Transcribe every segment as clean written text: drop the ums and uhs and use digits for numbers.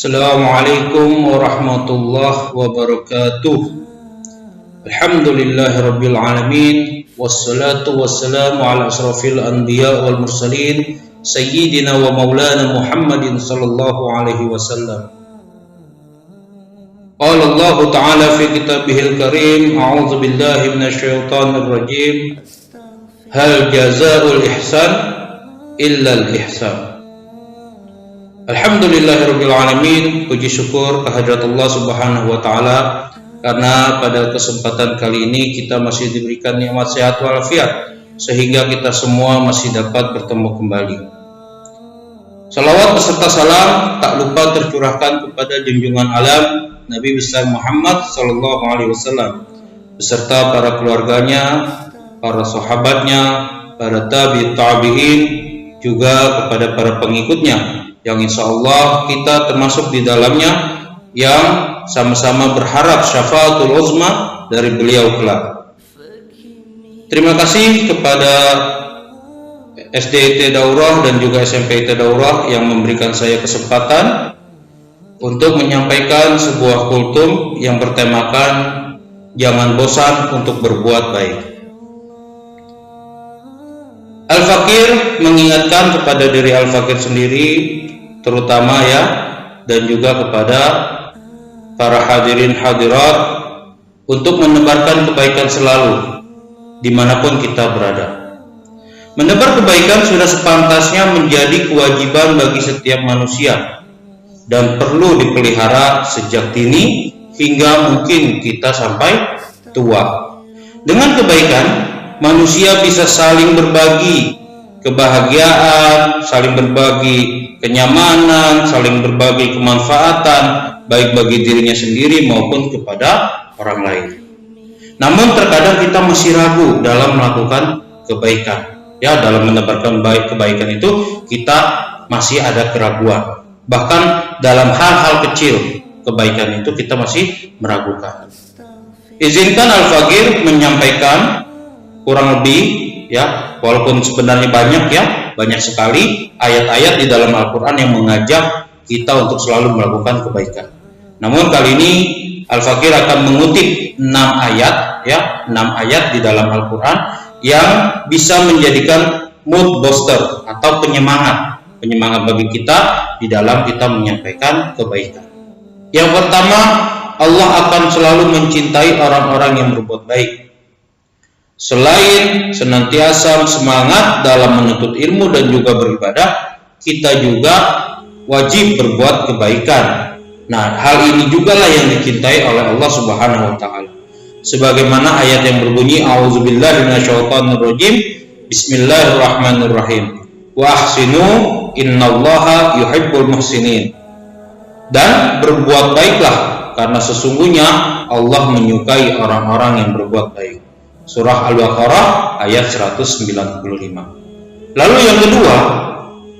Assalamualaikum warahmatullahi wabarakatuh. Alhamdulillahirabbil alamin, wassalatu wassalamu ala asrofil anbiya wal mursalin sayyidina wa maulana Muhammadin sallallahu alaihi wasallam. Qala Allah ta'ala fi kitabihil karim, a'udzu billahi minasyaitonir rajim. Hal jazaa'ul ihsan illa al ihsan. Alhamdulillahirabbil alamin, puji syukur kehadirat Allah Subhanahu wa taala karena pada kesempatan kali ini kita masih diberikan nikmat sehat walafiat sehingga kita semua masih dapat bertemu kembali. Salawat beserta salam tak lupa tercurahkan kepada junjungan alam Nabi besar Muhammad sallallahu alaihi wasallam beserta para keluarganya, para sahabatnya, para tabi'in, juga kepada para pengikutnya yang insya Allah kita termasuk di dalamnya, yang sama-sama berharap syafaatul uzma dari beliau kelak. Terima kasih kepada SDIT Daurah dan juga SMPIT Daurah yang memberikan saya kesempatan untuk menyampaikan sebuah kultum yang bertemakan jangan bosan untuk berbuat baik. Al-Fakir mengingatkan kepada diri Al-Fakir sendiri terutama ya, dan juga kepada para hadirin hadirat untuk menebarkan kebaikan selalu dimanapun kita berada. Menebar kebaikan sudah sepantasnya menjadi kewajiban bagi setiap manusia dan perlu dipelihara sejak dini hingga mungkin kita sampai tua. Dengan kebaikan manusia bisa saling berbagi kebahagiaan, saling berbagi kenyamanan, saling berbagi kemanfaatan baik bagi dirinya sendiri maupun kepada orang lain. Namun terkadang kita masih ragu dalam melakukan kebaikan. Ya, dalam menebarkan kebaikan itu kita masih ada keraguan. Bahkan dalam hal-hal kecil kebaikan itu kita masih meragukan. Izinkan Al-Fakir menyampaikan kurang lebih ya, walaupun sebenarnya banyak sekali ayat-ayat di dalam Al-Quran yang mengajak kita untuk selalu melakukan kebaikan. Namun kali ini Al-Fakir akan mengutip 6 ayat di dalam Al-Quran yang bisa menjadikan mood booster atau penyemangat bagi kita di dalam kita menyampaikan kebaikan. Yang pertama, Allah akan selalu mencintai orang-orang yang berbuat baik. Selain senantiasa semangat dalam menuntut ilmu dan juga beribadah, kita juga wajib berbuat kebaikan. Nah, hal ini juga lah yang dicintai oleh Allah Subhanahu wa taala. Sebagaimana ayat yang berbunyi a'udzubillahi minasyaitonirrajim, bismillahirrahmanirrahim. Wa ahsinu innallaha yuhibbul muhsinin. Dan berbuat baiklah karena sesungguhnya Allah menyukai orang-orang yang berbuat baik. Surah Al-Baqarah ayat 195. Lalu yang kedua,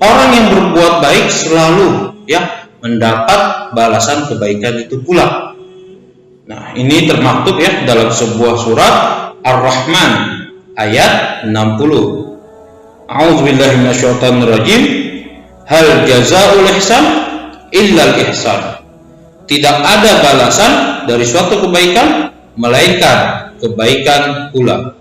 orang yang berbuat baik selalu ya mendapat balasan kebaikan itu pula. Nah, ini termaktub ya dalam sebuah surat Ar-Rahman ayat 60. A'udzubillahi minasyaitonirrajim. Hal jazaa'ul ihsan illa al-ihsan. Tidak ada balasan dari suatu kebaikan melainkan kebaikan pula.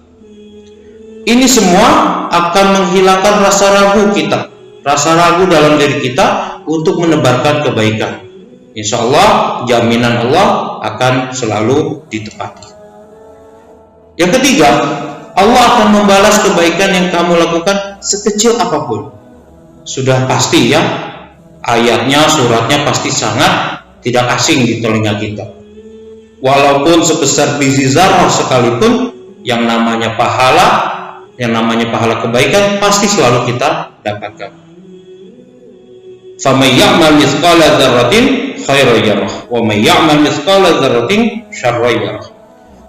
Ini semua akan menghilangkan rasa ragu kita, rasa ragu dalam diri kita untuk menebarkan kebaikan. Insya Allah jaminan Allah akan selalu ditepati. Yang ketiga, Allah akan membalas kebaikan yang kamu lakukan sekecil apapun. Sudah pasti ya, ayatnya, suratnya pasti sangat tidak asing di telinga kita. Walaupun sebesar biji zarah sekalipun, yang namanya pahala kebaikan pasti selalu kita dapatkan. Faman ya'mal mithqala dzarratin khairan yarah wa man ya'mal mithqala dzarratin syarran yarah.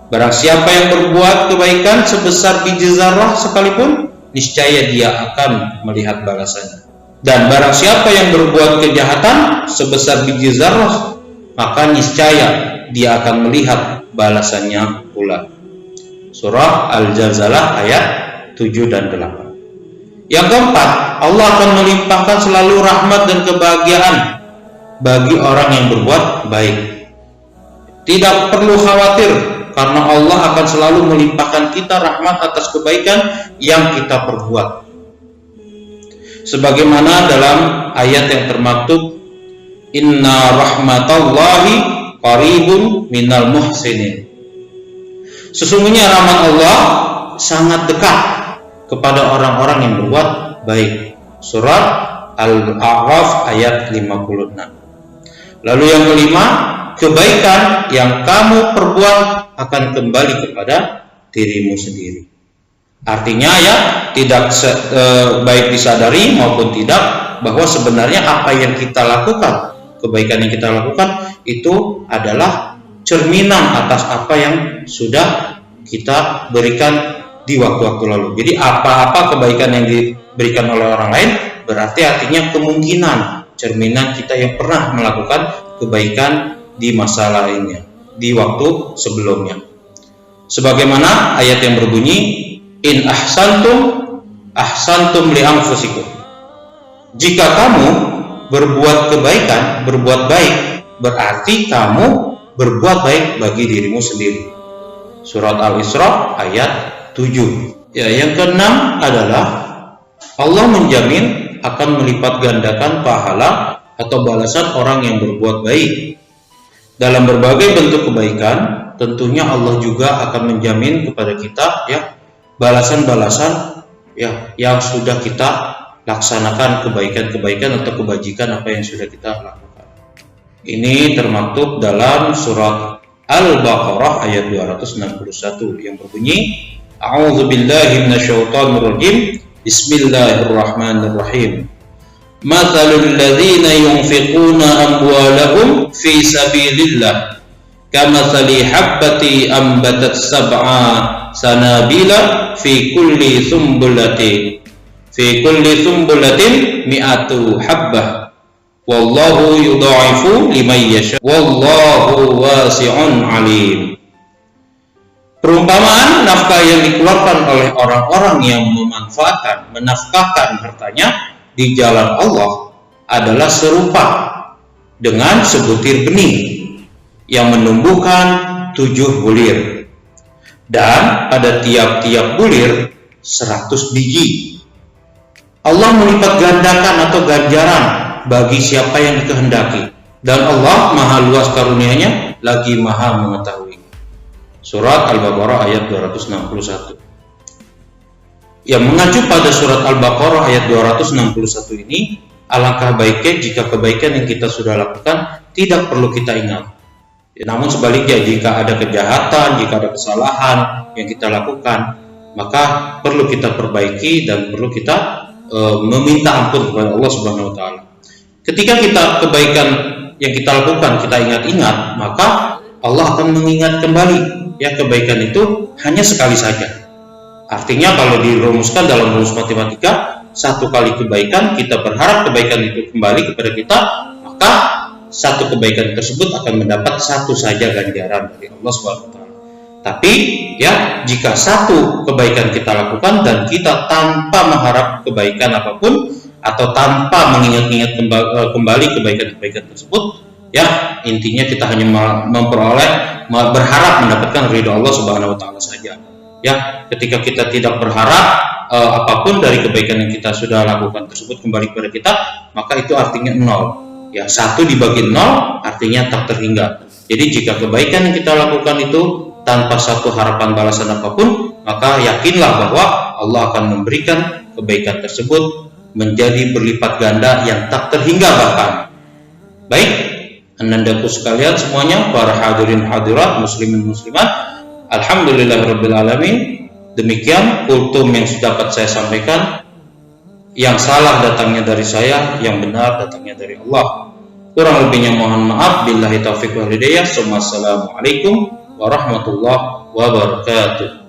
Barang siapa yang berbuat kebaikan sebesar biji zarah sekalipun, niscaya dia akan melihat balasannya. Dan barang siapa yang berbuat kejahatan sebesar biji zarah, maka niscaya dia akan melihat balasannya pula. Surah Al-Zalzalah ayat 7 dan 8. Yang keempat, Allah akan melimpahkan selalu rahmat dan kebahagiaan bagi orang yang berbuat baik. Tidak perlu khawatir, karena Allah akan selalu melimpahkan kita rahmat atas kebaikan yang kita perbuat. Sebagaimana dalam ayat yang termaktub, Inna rahmatallahi qaribun minal muhsinin. Sesungguhnya rahmat Allah sangat dekat kepada orang-orang yang berbuat baik. Surat Al-A'raf ayat 56. Lalu yang kelima, kebaikan yang kamu perbuat akan kembali kepada dirimu sendiri. Artinya ya, tidak baik disadari maupun tidak, bahwa sebenarnya apa yang kita lakukan, kebaikan yang kita lakukan itu adalah cerminan atas apa yang sudah kita berikan di waktu-waktu lalu. Jadi apa-apa kebaikan yang diberikan oleh orang lain berarti artinya kemungkinan cerminan kita yang pernah melakukan kebaikan di masa lainnya, di waktu sebelumnya. Sebagaimana ayat yang berbunyi, In ahsantum li anfusikum. Jika kamu berbuat kebaikan, berbuat baik, berarti kamu berbuat baik bagi dirimu sendiri. Surat Al-Isra ayat 7. Ya, yang keenam adalah Allah menjamin akan melipat gandakan pahala atau balasan orang yang berbuat baik. Dalam berbagai bentuk kebaikan, tentunya Allah juga akan menjamin kepada kita ya balasan-balasan ya yang sudah kita laksanakan, kebaikan-kebaikan atau kebajikan apa yang sudah kita lakukan. Ini termaktub dalam surat Al-Baqarah ayat 261 yang berbunyi, A'udzubillahi minasyaitonirrajim. Bismillahirrahmanirrahim. Mathalul ladzina yunfiquna amwalahum fi sabilillah kamathali habbati ambatat sab'a sanabila fi kulli sumbulatin mi'atu habbah wallahu yudha'ifu liman yasha wallahu wasi'un alim. Perumpamaan nafkah yang dikeluarkan oleh orang-orang yang menafkahkan hartanya di jalan Allah adalah serupa dengan sebutir benih yang menumbuhkan 7 bulir, dan pada tiap-tiap bulir 100 biji. Allah melipat gandakan atau ganjaran bagi siapa yang dikehendaki, dan Allah maha luas karunia-Nya lagi maha mengetahui. Surat Al-Baqarah ayat 261. Yang mengacu pada surat Al-Baqarah ayat 261 ini, alangkah baiknya jika kebaikan yang kita sudah lakukan tidak perlu kita ingat. Namun sebaliknya, jika ada kejahatan, jika ada kesalahan yang kita lakukan, maka perlu kita perbaiki dan perlu kita meminta ampun kepada Allah Subhanahu wa taala. Ketika kita kebaikan yang kita lakukan kita ingat-ingat, maka Allah akan mengingat kembali. Ya, kebaikan itu hanya sekali saja. Artinya kalau dirumuskan dalam rumus matematika, satu kali kebaikan kita berharap kebaikan itu kembali kepada kita, maka satu kebaikan tersebut akan mendapat satu saja ganjaran dari Allah Subhanahu wa taala. Tapi ya, jika satu kebaikan kita lakukan dan kita tanpa mengharap kebaikan apapun atau tanpa mengingat-ingat kembali kebaikan-kebaikan tersebut, ya intinya kita hanya berharap mendapatkan ridho Allah Subhanahu wa taala saja. Ya, ketika kita tidak berharap apapun dari kebaikan yang kita sudah lakukan tersebut kembali kepada kita, maka itu artinya 0. Ya, 1 dibagi 0 artinya tak terhingga. Jadi jika kebaikan yang kita lakukan itu tanpa satu harapan balasan apapun, maka yakinlah bahwa Allah akan memberikan kebaikan tersebut menjadi berlipat ganda yang tak terhingga bahkan. Baik, anandaku sekalian semuanya, para hadirin hadirat, muslimin muslimat, alhamdulillahirabbil alamin. Demikian kultum yang dapat saya sampaikan. Yang salah datangnya dari saya, yang benar datangnya dari Allah. Kurang lebihnya mohon maaf. Billahi taufiq wal hidayah. Assalamualaikum warahmatullahi wabarakatuh.